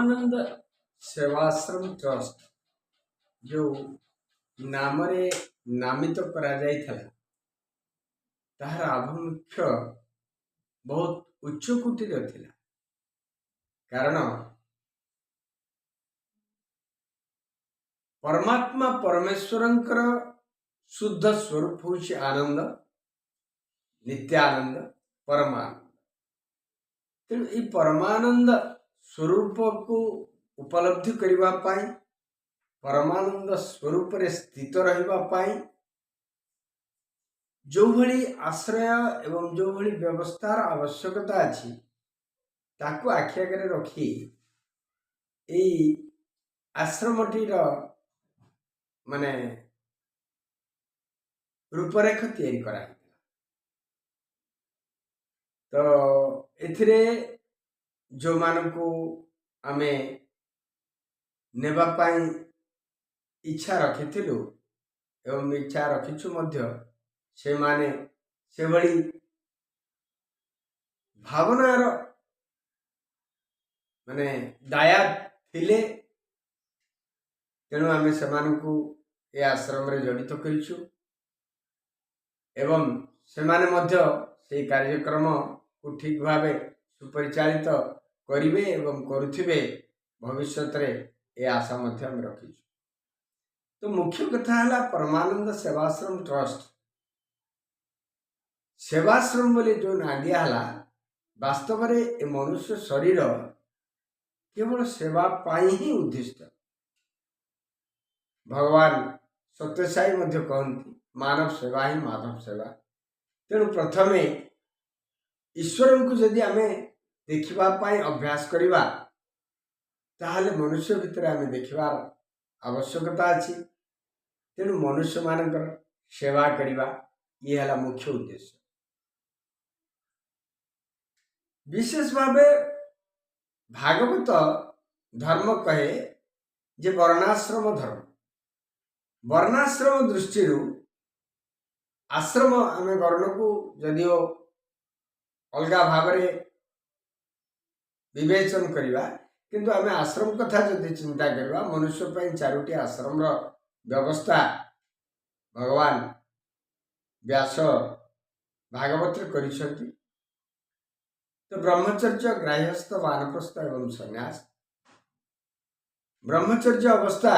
परमानंद Sevashram trust जो नाम नामित करा ताहार आभिमुख्य बहुत उच्च कोटीर थिला। कारण परमात्मा परमेश्वरंकर शुद्ध स्वरूप होछि आनंद, नित्यानंद, परमानंद। तेणु ये परमानंद स्वरूप को उपलब्धि करिबा पाई, परमानंद स्वरूप रे स्थित रहिबा पाई जो भली आश्रय एवं जो भली व्यवस्थार आवश्यकता अछि ताकू आखि आगे रखी एई आश्रमटीर माने रूपरेख तैयारी करा। तो एथिरे जो मानकू आमे नेबा पाई इच्छा रखिथिलु एवं इच्छा रखिछु मध्य से माने से भली भावनार माने दाया थिले। तेणु आमे सेमानकू ए आश्रम रे जड़ित करिछु एवं सेमाने मध्य से कार्यक्रम को ठीक भावे सुपरिचालित करिवे एवं करुथिबे भविष्य रे ए आशा मध्य हम रखिछु। तो मुख्य कथा है परमानंद सेवाश्रम ट्रस्ट सेवाश्रम बोले जो ना दिया वास्तव में ए मनुष्य शरीर केवल सेवा पाई ही उद्दिष्ट। भगवान सत्यसाई मध्य कहती मानव सेवा ही माधव सेवा। तेणु प्रथम ईश्वर को जदि आमे देखिबा पाई अभ्यास करिबा ताहले मनुष्य भितर आमे देखिबार आवश्यकता अछि। तेणु मनुष्य मानकर सेवा करिबा ये हला मुख्य उद्देश्य। विशेष भावे भागवत धर्म कहे जे वर्णाश्रम धर्म। वर्णाश्रम दृष्टि आश्रम आमे वर्ण को जदिओ अलगा भाव विवेचन करिबा किंतु आमे आश्रम कथा जदि चिंता करिबा मनुष्य पई चारोटी आश्रम रो व्यवस्था भगवान व्यास भागवत करिसथि। तो ब्रह्मचर्य, गृहस्थ, वानप्रस्थ एवं संन्यास। ब्रह्मचर्य अवस्था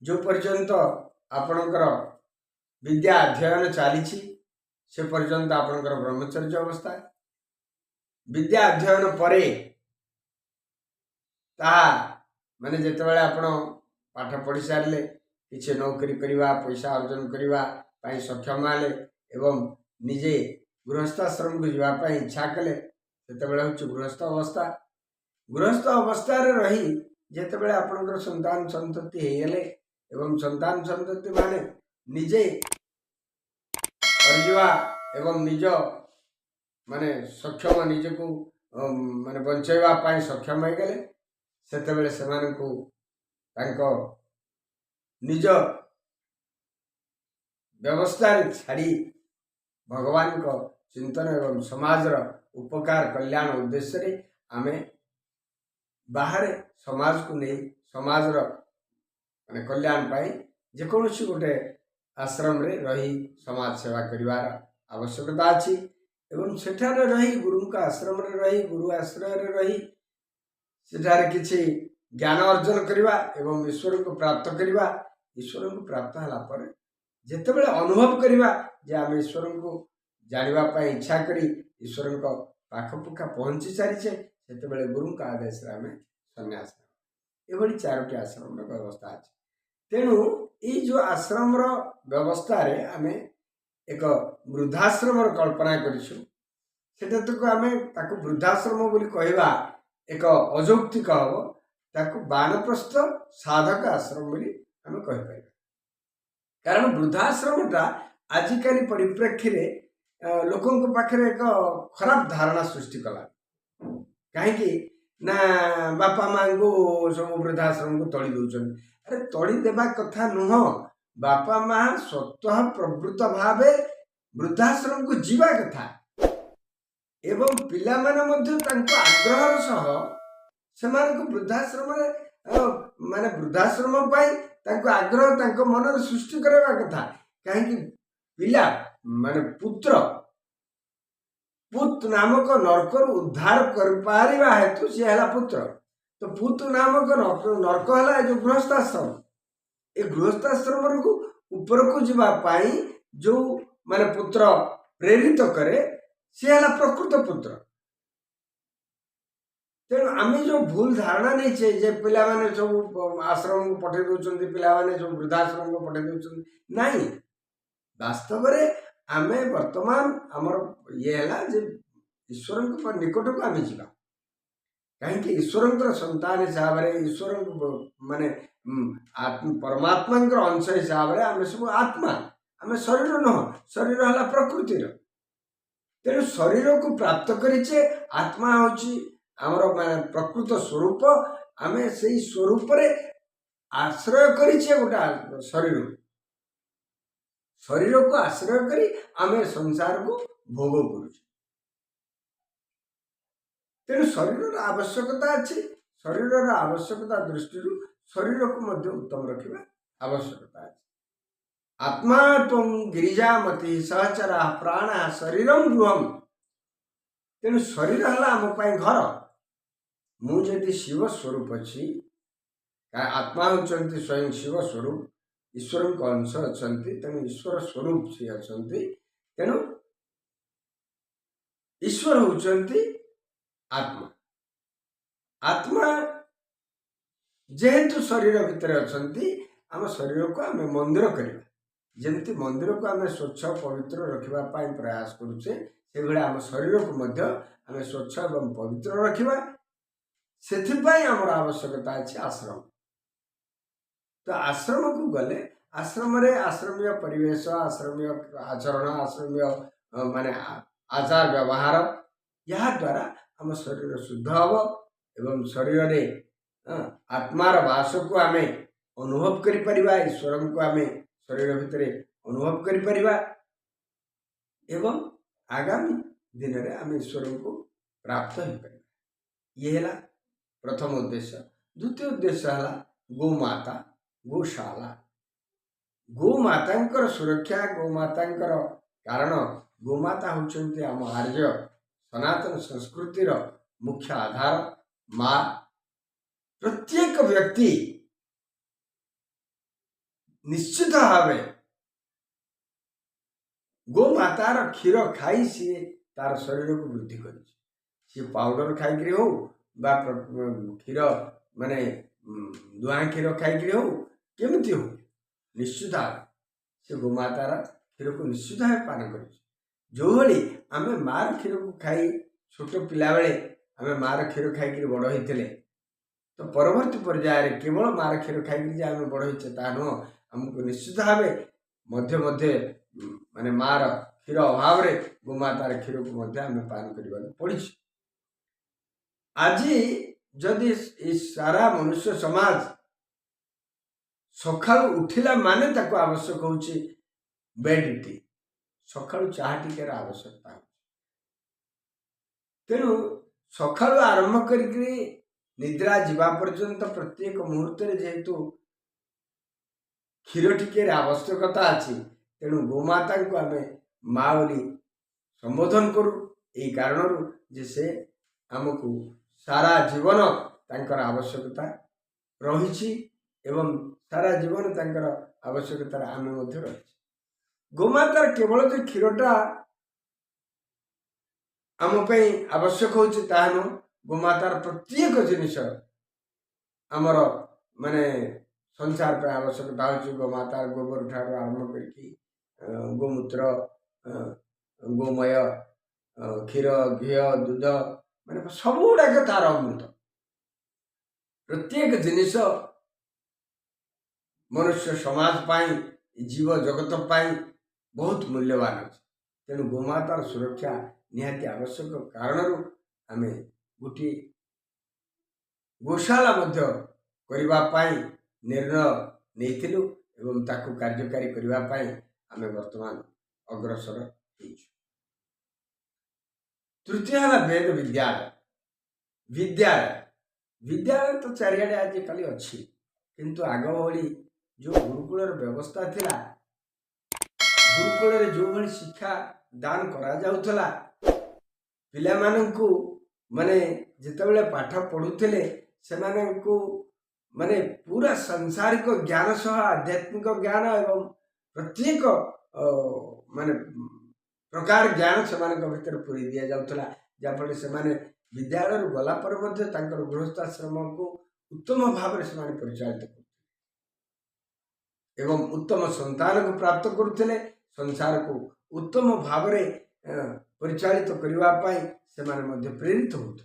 जो पर्यंत आपणकर विद्या अध्ययन चली से पर्यंत आपणकर ब्रह्मचर्य अवस्था। विद्या अध्ययन परे माने जेतेबेले आपण पाठ पढ़ी सारे किसी नौकरी करवा पैसा अर्जन करने सक्षम हेले एवं निजे गृहस्थाश्रम को जावाई इच्छा कले सेतेबेले हूँ गृहस्थ अवस्था। गृहस्थ अवस्था रही जेतेबेले आपणकर संतान संतति हेले एवं संतान संतति माने निजे करजिवा एवं निज माने सक्षम निजे को माने बंचेवा पाई सक्षम हो गले सेतेबेले सेमानकु तांको निज व्यवस्था छाड़ी भगवान को चिंतन एवं समाज उपकार कल्याण उद्देश्य रे आमे बाहर समाज को नहीं समाज माने कल्याण पाई जेकोसी गोटे आश्रम रे रही समाज सेवा करिवार आवश्यकता अछि एवं सेठारे रही गुरु का आश्रम रे रही गुरु आश्रय रे रही सेठारे किछि ज्ञान अर्जन करिवा एवं ईश्वर को प्राप्त करिवा। ईश्वर को प्राप्त हला पर जेतेबेले अनुभव करिवा जे आम ईश्वर को जानिबा पाई इच्छा करी ईश्वर को पाखपुखा पहुंची सारिछे सेतेबेले गुरु का आदेश रे आमे सन्यास एभली चारोटी आश्रम व्यवस्था अछि। तेणु ये जो आश्रम व्यवस्था रे आमे एक वृद्धाश्रम कल्पना करिछु सेटा तो आमे ताकू वृद्धाश्रम बोली कहवा एक अजौक्तिक हम ताकू वानप्रस्थ साधक आश्रम बोली आमे कहि पाइबा। कारण वृद्धाश्रमटा आजिकाली परिप्रेक्षी रे लोकों पाखे एक खराब धारणा सृष्टि कला कहीं ना बापा माँ को सब वृद्धाश्रम को तली दौरान। अरे तली देवा कथा नुह बापा माँ स्वतः प्रवृत्त भावे वृद्धाश्रम को जीवा कथा एवं पिला माने मध्य तांको आग्रहर सह ସେମାନଙ୍କୁ ବୃଦ୍ଧାଶ୍ରମରେ ମାନେ ବୃଦ୍ଧାଶ୍ରମ ପାଇଁ ତାଙ୍କୁ ଆଗ୍ରହ ତାଙ୍କ ମନରେ ସୃଷ୍ଟି କରିବା କଥା। କାହିଁକି ପିଲା ମାନେ ପୁତ୍ର ପୁତ ନାମକ ନର୍କରୁ ଉଦ୍ଧାର କରିପାରିବା ହେତୁ ସିଏ ହେଲା ପୁତ୍ର। ତ ପୁତ ନାମକ ନର୍କ ହେଲା ଏ ଯୋଉ ଗୃହସ୍ଥାଶ୍ରମ। ଏ ଗୃହସ୍ଥାଶ୍ରମକୁ ଉପରକୁ ଯିବା ପାଇଁ ଯୋଉ ମାନେ ପୁତ୍ର ପ୍ରେରିତ କରେ ସିଏ ହେଲା ପ୍ରକୃତ ପୁତ୍ର। ତେଣୁ ଆମେ ଯୋଉ ଭୁଲ ଧାରଣା ନେଇଛେ ଯେ ପିଲାମାନେ ସବୁ ଆଶ୍ରମକୁ ପଠେଇ ଦଉଛନ୍ତି, ପିଲାମାନେ ସବୁ ବୃଦ୍ଧାଶ୍ରମକୁ ପଠେଇ ଦଉଛନ୍ତି, ନାଇଁ, ବାସ୍ତବରେ ଆମେ ବର୍ତ୍ତମାନ ଆମର ଇଏ ହେଲା ଯେ ଈଶ୍ୱରଙ୍କ ନିକଟକୁ ଆମେ ଯିବା। କାହିଁକି ଈଶ୍ୱରଙ୍କର ସନ୍ତାନ ହିସାବରେ ଈଶ୍ୱର ମାନେ ପରମାତ୍ମାଙ୍କର ଅଂଶ ହିସାବରେ ଆମେ ସବୁ ଆତ୍ମା, ଆମେ ଶରୀର ନୁହଁ, ଶରୀର ହେଲା ପ୍ରକୃତିର। ତେଣୁ ଶରୀରକୁ ପ୍ରାପ୍ତ କରିଛେ, ଆତ୍ମା ହଉଛି ଆମର ମାନେ ପ୍ରକୃତ ସ୍ୱରୂପ। ଆମେ ସେଇ ସ୍ୱରୂପରେ ଆଶ୍ରୟ କରିଛେ ଗୋଟେ ଶରୀରକୁ ଆଶ୍ରୟ କରି ଆମେ ସଂସାରକୁ ଭୋଗ କରୁଛେ। ତେଣୁ ଶରୀରର ଆବଶ୍ୟକତା ଅଛି। ଶରୀରର ଆବଶ୍ୟକତା ଦୃଷ୍ଟିରୁ ଶରୀରକୁ ମଧ୍ୟ ଉତ୍ତମ ରଖିବା ଆବଶ୍ୟକତା ଅଛି। ଆତ୍ମା ତ୍ୱଂ ଗିରିଜାମତି ସହଚରା ପ୍ରାଣ ଶରୀରଂ ଗୃହମ୍। ତେଣୁ ଶରୀର ହେଲା ଆମ ପାଇଁ ଘର। ମୁଁ ଯଦି ଶିବ ସ୍ୱରୂପ ଅଛି, ଆତ୍ମା ହେଉଛନ୍ତି ସ୍ୱୟଂ ଶିବ ସ୍ୱରୂପ, ଈଶ୍ୱରଙ୍କ ଅଂଶ ଅଛନ୍ତି, ତେଣୁ ଈଶ୍ୱର ସ୍ୱରୂପ ସିଏ ଅଛନ୍ତି। ତେଣୁ ଈଶ୍ୱର ହେଉଛନ୍ତି ଆତ୍ମା। ଆତ୍ମା ଯେହେତୁ ଶରୀର ଭିତରେ ଅଛନ୍ତି, ଆମ ଶରୀରକୁ ଆମେ ମନ୍ଦିର କରିବା। ଯେମିତି ମନ୍ଦିରକୁ ଆମେ ସ୍ୱଚ୍ଛ ପବିତ୍ର ରଖିବା ପାଇଁ ପ୍ରୟାସ କରୁଛେ, ସେଭଳି ଆମ ଶରୀରକୁ ମଧ୍ୟ ଆମେ ସ୍ୱଚ୍ଛ ଏବଂ ପବିତ୍ର ରଖିବା। ସେଥିପାଇଁ ଆମର ଆବଶ୍ୟକତା ଅଛି ଆଶ୍ରମ। ତ ଆଶ୍ରମକୁ ଗଲେ ଆଶ୍ରମରେ ଆଶ୍ରମୀୟ ପରିବେଶ, ଆଶ୍ରମୀୟ ଆଚରଣ, ଆଶ୍ରମୀୟ ମାନେ ଆଚାର ବ୍ୟବହାର, ଏହା ଦ୍ୱାରା ଆମ ଶରୀର ଶୁଦ୍ଧ ହେବ ଏବଂ ଶରୀରରେ ଆତ୍ମାର ବାସକୁ ଆମେ ଅନୁଭବ କରିପାରିବା, ଈଶ୍ୱରଙ୍କୁ ଆମେ ଶରୀର ଭିତରେ ଅନୁଭବ କରିପାରିବା ଏବଂ ଆଗାମୀ ଦିନରେ ଆମେ ଈଶ୍ୱରଙ୍କୁ ପ୍ରାପ୍ତ ହେଇପାରିବା। ଇଏ ହେଲା ପ୍ରଥମ ଉଦ୍ଦେଶ୍ୟ। ଦ୍ୱିତୀୟ ଉଦ୍ଦେଶ୍ୟ ହେଲା ଗୋମାତା, ଗୋଶାଳା। ଗୋମାତାଙ୍କର ସୁରକ୍ଷା, ଗୋମାତାଙ୍କର କାରଣ ଗୋମାତା ହେଉଛନ୍ତି ଆମ ଆର୍ଯ୍ୟ ସନାତନ ସଂସ୍କୃତିର ମୁଖ୍ୟ ଆଧାର, ମା। ପ୍ରତ୍ୟେକ ବ୍ୟକ୍ତି ନିଶ୍ଚିତ ଭାବେ ଗୋମାତାର କ୍ଷୀର ଖାଇ ସିଏ ତାର ଶରୀରକୁ ବୃଦ୍ଧି କରିଛି। ସିଏ ପାଉଡର ଖାଇକିରି ହଉ ବା କ୍ଷୀର ମାନେ ଦୁହାଁ କ୍ଷୀର ଖାଇକିରି ହଉ, କେମିତି ହଉ, ନିଶ୍ଚିତ ଭାବେ ସେ ଗୋମାତାର କ୍ଷୀରକୁ ନିଶ୍ଚିତ ଭାବେ ପାନ କରିଛି। ଯେଉଁଭଳି ଆମେ ମାର କ୍ଷୀରକୁ ଖାଇ ଛୋଟ ପିଲାବେଳେ ଆମେ ମାର କ୍ଷୀର ଖାଇକିରି ବଡ଼ ହେଇଥିଲେ, ତ ପରବର୍ତ୍ତୀ ପର୍ଯ୍ୟାୟରେ କେବଳ ମାର କ୍ଷୀର ଖାଇକିରି ଯେ ଆମେ ବଡ଼ ହେଇଛେ ତାହା ନୁହଁ, ଆମକୁ ନିଶ୍ଚିତ ଭାବେ ମଧ୍ୟ ମାନେ ମାର କ୍ଷୀର ଅଭାବରେ ଗୋମାତାର କ୍ଷୀରକୁ ମଧ୍ୟ ଆମେ ପାନ କରିବାକୁ ପଡ଼ିଛି। ଆଜି ଯଦି ଏ ସାରା ମନୁଷ୍ୟ ସମାଜ ସକାଳୁ ଉଠିଲା ମାନେ ତାକୁ ଆବଶ୍ୟକ ହେଉଛି ବେଡ୍ ଟି, ସକାଳୁ ଚାହା ଟିକେର ଆବଶ୍ୟକତା ହେଉଛି। ତେଣୁ ସକାଳୁ ଆରମ୍ଭ କରିକି ନିଦ୍ରା ଯିବା ପର୍ଯ୍ୟନ୍ତ ପ୍ରତ୍ୟେକ ମୁହୂର୍ତ୍ତରେ ଯେହେତୁ କ୍ଷୀର ଟିକେର ଆବଶ୍ୟକତା ଅଛି, ତେଣୁ ଗୋମାତାଙ୍କୁ ଆମେ ମା ବୋଲି ସମ୍ବୋଧନ କରୁ। ଏହି କାରଣରୁ ଯେ ସେ ଆମକୁ ସାରା ଜୀବନ ତାଙ୍କର ଆବଶ୍ୟକତା ରହିଛି ଏବଂ ସାରା ଜୀବନ ତାଙ୍କର ଆବଶ୍ୟକତାରେ ଆମେ ମଧ୍ୟ ରହିଛି। ଗୋମାତାର କେବଳ ଯେ କ୍ଷୀରଟା ଆମ ପାଇଁ ଆବଶ୍ୟକ ହେଉଛି ତାହା ନୁହଁ, ଗୋମାତାର ପ୍ରତ୍ୟେକ ଜିନିଷ ଆମର ମାନେ ସଂସାର ପାଇଁ ଆବଶ୍ୟକତା ହେଉଛି। ଗୋମାତାର ଗୋବର ଠାରୁ ଆରମ୍ଭ କରିକି ଗୋମୂତ୍ର, ଗୋମୟ, କ୍ଷୀର, ଘିଅ, ଦୁଧ, ମାନେ ସବୁ ଗୁଡ଼ାକ ତାର ଅମୃତ। ପ୍ରତ୍ୟେକ ଜିନିଷ ମନୁଷ୍ୟ ସମାଜ ପାଇଁ, ଜୀବ ଜଗତ ପାଇଁ ବହୁତ ମୂଲ୍ୟବାନ ଅଛି। ତେଣୁ ଗୋମାତାର ସୁରକ୍ଷା ନିହାତି ଆବଶ୍ୟକ କାରଣରୁ ଆମେ ଗୋଟିଏ ଗୋଶାଳା ମଧ୍ୟ କରିବା ପାଇଁ ନିର୍ଣ୍ଣୟ ନେଇଥିଲୁ ଏବଂ ତାକୁ କାର୍ଯ୍ୟକାରୀ କରିବା ପାଇଁ ଆମେ ବର୍ତ୍ତମାନ ଅଗ୍ରସର ହେଇଛୁ। ତୃତୀୟ ହେଲା ବେଦ ବିଦ୍ୟାଳୟ। विद्यालय तो चारिआडे आजिकाली अच्छी किंतु आग भली जो गुरुकुलर व्यवस्था थिला गुरुकुल जो भली शिक्षा दान करा जाउथला पिला माननकु माने जेतेबेले पाठ पढुथिले सेमानकु माने पूरा सांसारिक ज्ञान सह आध्यात्मिक ज्ञान एवं प्रत्येक माने प्रकार ज्ञान सेमानक भितर पूरी दिया जाउथला जाफल से विद्यालय गला पर गृहस्थाश्रम को उत्तम भाव में परिचालित कर एवं उत्तम संतान को प्राप्त करुले संसार को उत्तम भाव परिचालित करने प्रेरित होते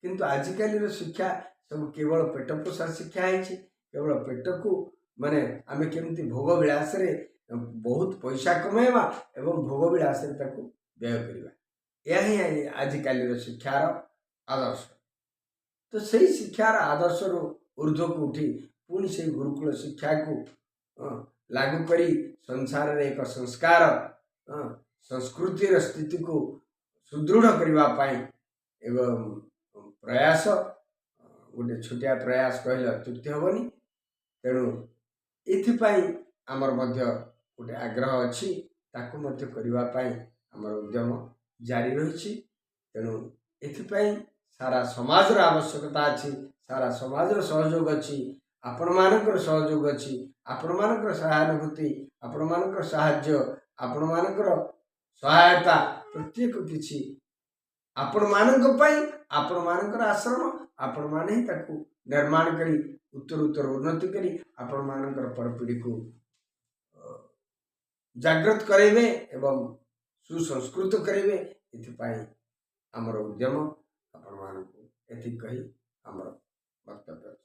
किंतु आजिकल शिक्षा सब केवल पेट पोषा शिक्षा है केवल पेट को माने आमे केमती भोग विलास रे बहुत पैसा कमेवा एवं भोग विलास रे ताको व्यय करवा यह ही आजिकल शिक्षार आदर्श तो सही शिक्षार आदर्श ऊर्ध्व को उठी पुणी से गुरुकुल शिक्षा को लागू करी संसार रे एक संस्कार संस्कृतिर स्थिति को सुदृढ़ करने एवं प्रयास गोटे छोटिया प्रयास कहले अत्युक्ति हेनी तेणु एथिपाई आमर मध्य गोटे आग्रह अच्छी ताकू मध्य करने आमर उद्यम जारी रही तेणु एथिपाई सारा समाज आवश्यकता अच्छी सारा समाज सहयोग अच्छी आपण मानकर सहयोग अच्छी आपण मानकर सहानुभूति आपण मानकर साहाय्य आपण मानकर सहायता प्रत्येक किछि आपण मानक पई आपण मानकर आश्रम आपण माने ही ताकू निर्माण करी उत्तर उन्नति करी आपण मानकर परपीढ़ी को जागृत करेबे एवं सुसंस्कृत करेबे इथिपाई आमर उद्यम आपण मानक एथि कही आमर वक्तव्य।